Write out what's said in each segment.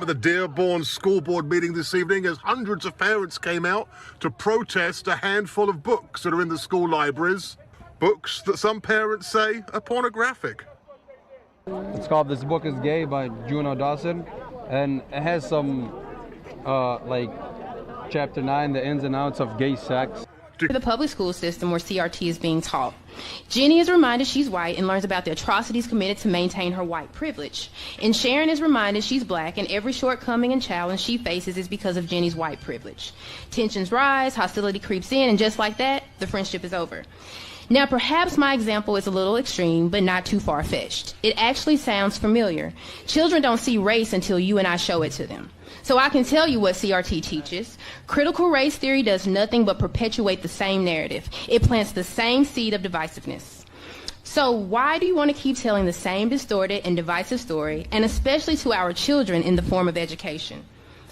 The Dearborn School Board meeting this evening as hundreds of parents came out to protest a handful of books that are in the school libraries. Books that some parents say are pornographic. It's called This Book is Gay by Juno Dawson, and it has some like chapter 9, the ins and outs of gay sex. The public school system where CRT is being taught. Jenny is reminded she's white and learns about the atrocities committed to maintain her white privilege. And Sharon is reminded she's black and every shortcoming and challenge she faces is because of Jenny's white privilege. Tensions rise, hostility creeps in, and just like that, the friendship is over. Now, perhaps my example is a little extreme, but not too far-fetched. It actually sounds familiar. Children don't see race until you and I show it to them. So I can tell you what CRT teaches. Critical race theory does nothing but perpetuate the same narrative. It plants the same seed of divisiveness. So why do you want to keep telling the same distorted and divisive story, and especially to our children in the form of education?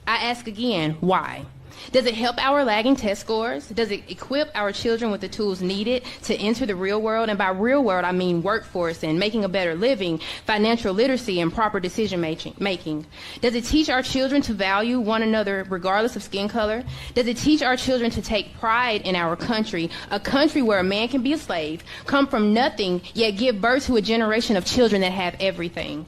I ask again, why? Does it help our lagging test scores? Does it equip our children with the tools needed to enter the real world? And by real world, I mean workforce and making a better living, financial literacy, and proper decision making. Does it teach our children to value one another regardless of skin color? Does it teach our children to take pride in our country, a country where a man can be a slave, come from nothing, yet give birth to a generation of children that have everything?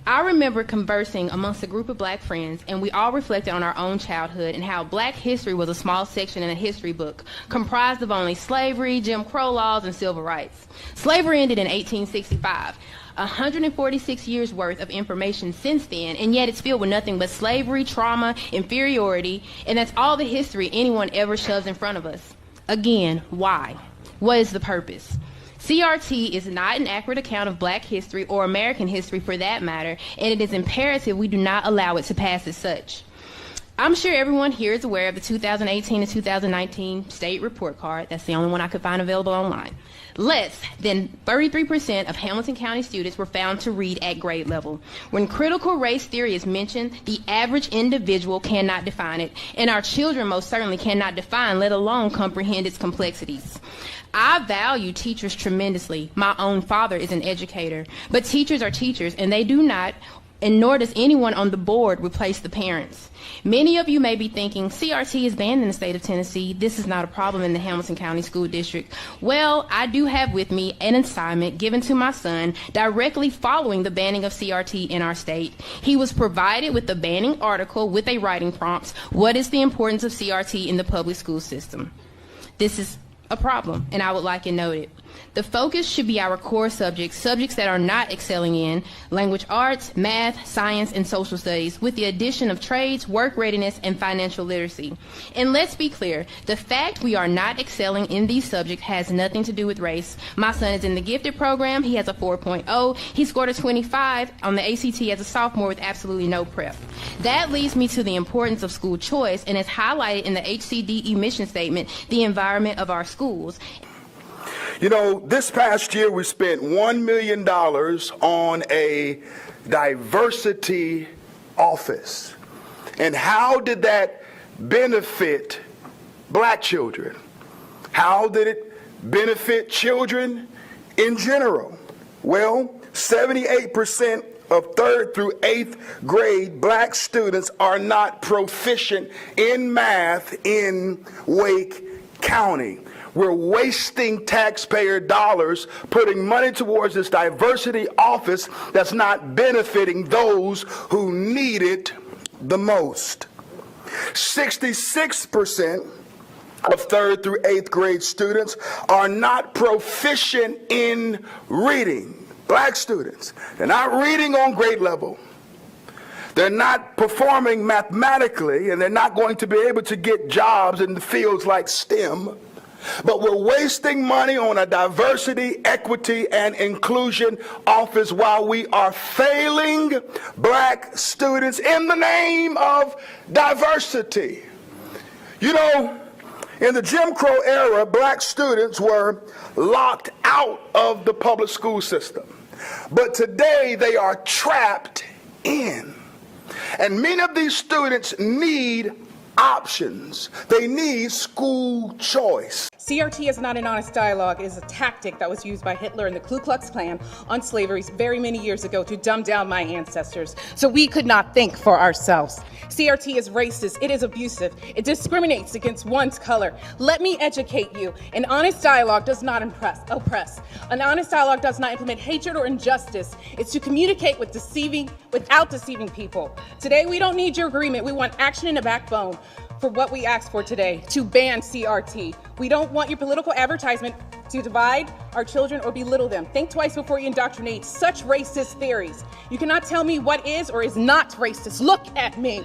I remember conversing amongst a group of black friends, and we all reflected on our own childhood and how black history was a small section in a history book comprised of only slavery, Jim Crow laws, and civil rights. Slavery ended in 1865. 146 years worth of information since then, and yet it's filled with nothing but slavery, trauma, inferiority, and that's all the history anyone ever shoves in front of us. Again, why? What is the purpose? CRT is not an accurate account of black history or American history for that matter, and it is imperative we do not allow it to pass as such. I'm sure everyone here is aware of the 2018 and 2019 state report card. That's the only one I could find available online. Less than 33% of Hamilton County students were found to read at grade level. When critical race theory is mentioned, the average individual cannot define it, and our children most certainly cannot define, let alone comprehend its complexities. I value teachers tremendously. My own father is an educator, but teachers are teachers, and they do not, and nor does anyone on the board, replace the parents. Many of you may be thinking, CRT is banned in the state of Tennessee. This is not a problem in the Hamilton County School District. Well, I do have with me an assignment given to my son directly following the banning of CRT in our state. He was provided with the banning article with a writing prompt, "What is the importance of CRT in the public school system?" This is a problem, and I would like it noted. The focus should be our core subjects that are not excelling in language arts, math, science, and social studies, with the addition of trades, work readiness, and financial literacy. And let's be clear, the fact we are not excelling in these subjects has nothing to do with race. My son is in the gifted program. He has a 4.0. He scored a 25 on the ACT as a sophomore with absolutely no prep. That leads me to the importance of school choice, and as highlighted in the HCDE mission statement, the environment of our schools. You know, this past year we spent $1 million on a diversity office. And how did that benefit black children? How did it benefit children in general? Well, 78% of 3rd through 8th grade black students are not proficient in math in Wake County. We're wasting taxpayer dollars putting money towards this diversity office that's not benefiting those who need it the most. 66% of 3rd through 8th grade students are not proficient in reading. Black students, they're not reading on grade level. They're not performing mathematically, and they're not going to be able to get jobs in the fields like STEM. But we're wasting money on a diversity, equity, and inclusion office while we are failing black students in the name of diversity. You know, in the Jim Crow era, black students were locked out of the public school system. But today they are trapped in. And many of these students need options. They need school choice. CRT is not an honest dialogue. It is a tactic that was used by Hitler and the Ku Klux Klan on slavery very many years ago to dumb down my ancestors so we could not think for ourselves. CRT is racist. It is abusive. It discriminates against one's color. Let me educate you. An honest dialogue does not oppress. An honest dialogue does not implement hatred or injustice. It's to communicate without deceiving people. Today, we don't need your agreement. We want action and a backbone for what we asked for today, to ban CRT. We don't want your political advertisement to divide our children or belittle them. Think twice before you indoctrinate such racist theories. You cannot tell me what is or is not racist. Look at me.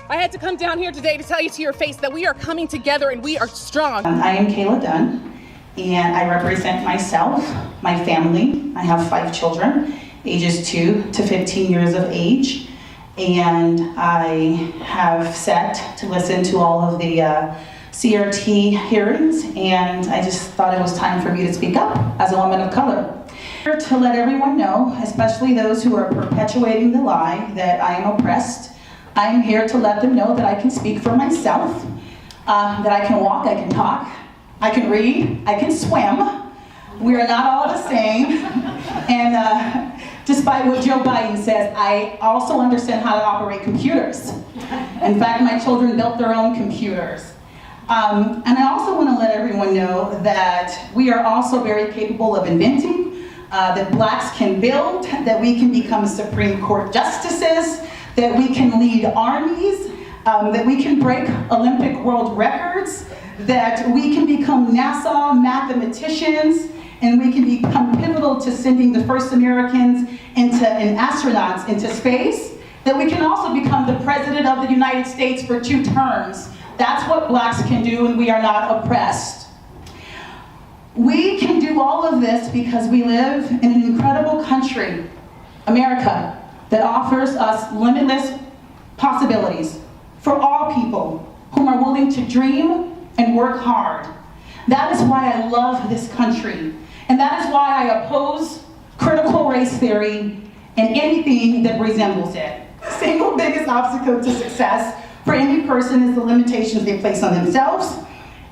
I had to come down here today to tell you to your face that we are coming together and we are strong. I am Kayla Dunn, and I represent myself, my family. I have 5 children, ages 2 to 15 years of age. And I have sat to listen to all of the CRT hearings, and I just thought it was time for me to speak up as a woman of color. To let everyone know, especially those who are perpetuating the lie that I am oppressed, I am here to let them know that I can speak for myself, that I can walk, I can talk, I can read, I can swim. We are not all the same. And despite what Joe Biden says, I also understand how to operate computers. In fact, my children built their own computers. And I also want to let everyone know that we are also very capable of inventing, that blacks can build, that we can become Supreme Court justices, that we can lead armies, that we can break Olympic world records, that we can become NASA mathematicians, and we can become pivotal to sending the first Americans and astronauts into space, that we can also become the President of the United States for 2 terms. That's what blacks can do, and we are not oppressed. We can do all of this because we live in an incredible country, America, that offers us limitless possibilities for all people whom are willing to dream and work hard. That is why I love this country. And that is why I oppose critical race theory and anything that resembles it. The single biggest obstacle to success for any person is the limitations they place on themselves.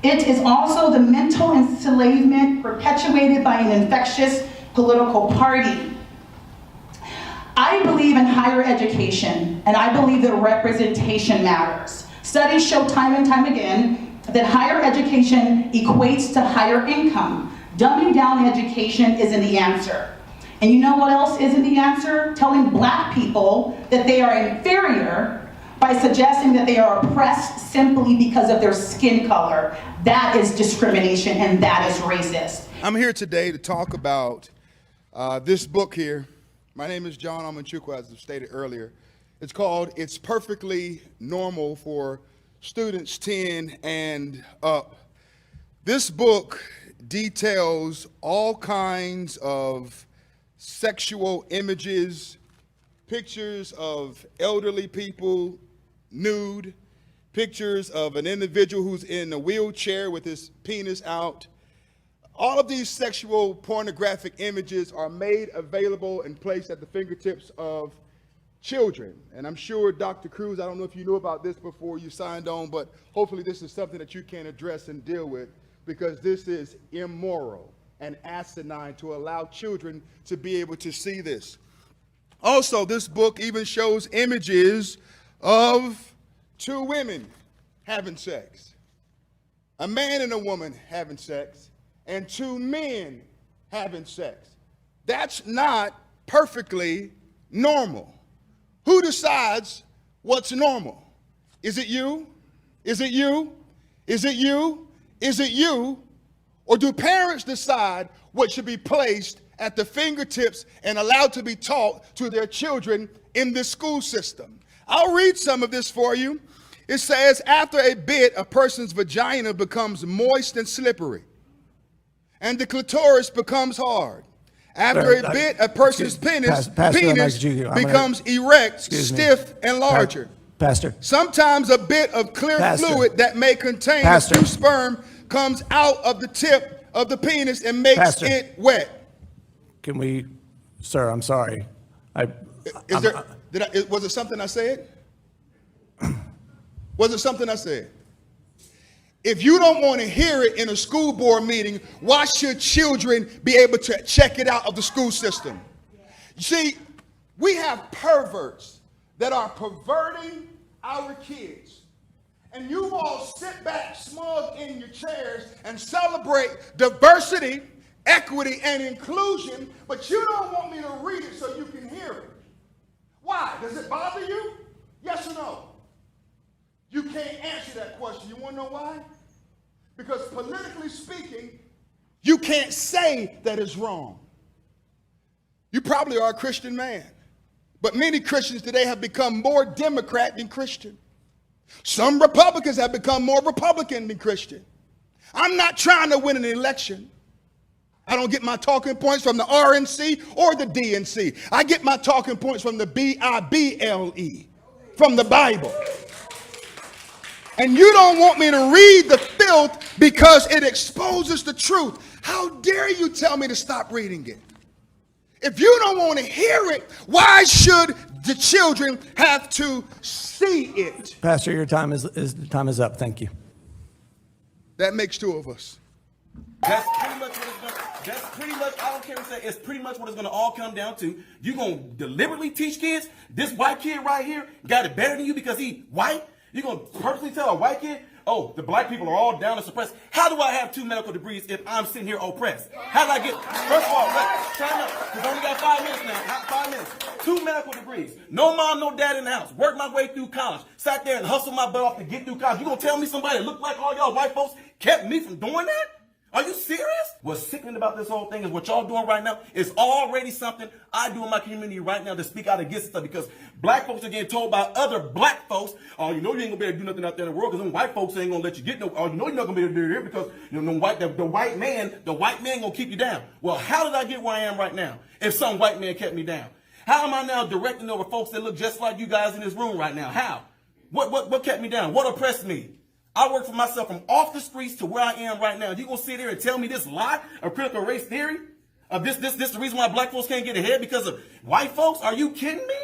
It is also the mental enslavement perpetuated by an infectious political party. I believe in higher education, and I believe that representation matters. Studies show time and time again that higher education equates to higher income. Dumbing down education isn't the answer. And you know what else isn't the answer? Telling black people that they are inferior by suggesting that they are oppressed simply because of their skin color. That is discrimination, and that is racist. I'm here today to talk about this book here. My name is John Amanchukwu, as I stated earlier. It's called It's Perfectly Normal for Students 10 and Up. This book details all kinds of sexual images, pictures of elderly people nude, pictures of an individual who's in a wheelchair with his penis out. All of these sexual pornographic images are made available and placed at the fingertips of children. And I'm sure, Dr. Cruz, I don't know if you knew about this before you signed on, but hopefully this is something that you can address and deal with, because this is immoral and asinine to allow children to be able to see this. Also, this book even shows images of 2 women having sex, a man and a woman having sex, and 2 men having sex. That's not perfectly normal. Who decides what's normal? Is it you? Is it you? Is it you? Is it you? Or do parents decide what should be placed at the fingertips and allowed to be taught to their children in this school system? I'll read some of this for you. It says, after a bit, a person's vagina becomes moist and slippery, and the clitoris becomes hard. After a bit, a person's penis becomes erect, stiff, and larger. Pastor. Sometimes a bit of clear fluid that may contain a few sperm comes out of the tip of the penis and makes it wet. Can we, sir, I'm sorry. Was it something I said? Was it something I said? If you don't want to hear it in a school board meeting, why should children be able to check it out of the school system? You see, we have perverts that are perverting our kids. And you all sit back smug in your chairs and celebrate diversity, equity, and inclusion, but you don't want me to read it so you can hear it. Why? Does it bother you? Yes or no? You can't answer that question. You want to know why? Because politically speaking, you can't say that it's wrong. You probably are a Christian man, but many Christians today have become more Democrat than Christian. Some Republicans have become more Republican than Christian. I'm not trying to win an election. I don't get my talking points from the RNC or the DNC. I get my talking points from the Bible, from the Bible. And you don't want me to read the filth because it exposes the truth. How dare you tell me to stop reading it? If you don't want to hear it, why should the children have to see it? Pastor, your time is up. Thank you. That makes two of us. That's pretty much what it's going to, that's pretty much, I don't care what you say, it's pretty much what it's going to all come down to. You going to deliberately teach kids, this white kid right here got it better than you because he white? You're going to purposely tell a white kid, oh, the black people are all down and suppressed. How do I have 2 medical degrees if I'm sitting here oppressed? How did I get, first of all, time up, because I only got 5 minutes now, 5 minutes. 2 medical degrees. No mom, no dad in the house. Worked my way through college. Sat there and hustled my butt off to get through college. You going to tell me somebody that looked like all y'all white folks kept me from doing that? Are you serious? What's sickening about this whole thing is what y'all doing right now is already something I do in my community right now to speak out against stuff because black folks are getting told by other black folks, oh, you know you ain't gonna be able to do nothing out there in the world because them white folks ain't gonna let you get no, oh, you know you're not gonna be able to do it because you know the white man gonna keep you down. Well, how did I get where I am right now if some white man kept me down? How am I now directing over folks that look just like you guys in this room right now? How? What kept me down? What oppressed me? I work for myself from off the streets to where I am right now. You gonna sit here and tell me this lie of critical race theory? Of this the reason why black folks can't get ahead because of white folks? Are you kidding me?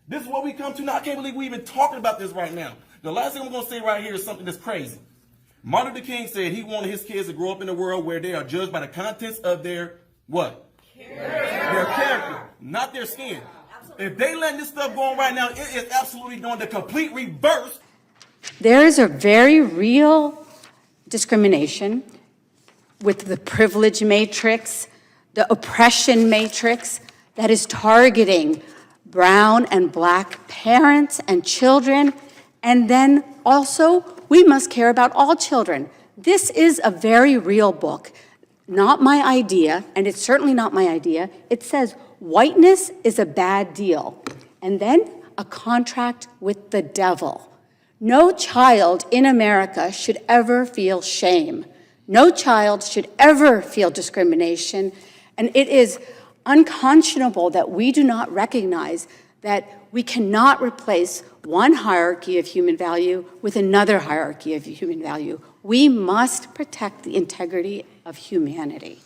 This is what we come to now. I can't believe we even talking about this right now. The last thing I'm gonna say right here is something that's crazy. Martin Luther King said he wanted his kids to grow up in a world where they are judged by the contents of their what? Their character, not their skin. If they letting this stuff go on right now, it is absolutely doing the complete reverse. There is a very real discrimination with the privilege matrix, the oppression matrix that is targeting brown and black parents and children. And then also, we must care about all children. This is a very real book, not my idea, and it's certainly not my idea. It says whiteness is a bad deal, and then a contract with the devil. No child in America should ever feel shame. No child should ever feel discrimination. And it is unconscionable that we do not recognize that we cannot replace one hierarchy of human value with another hierarchy of human value. We must protect the integrity of humanity.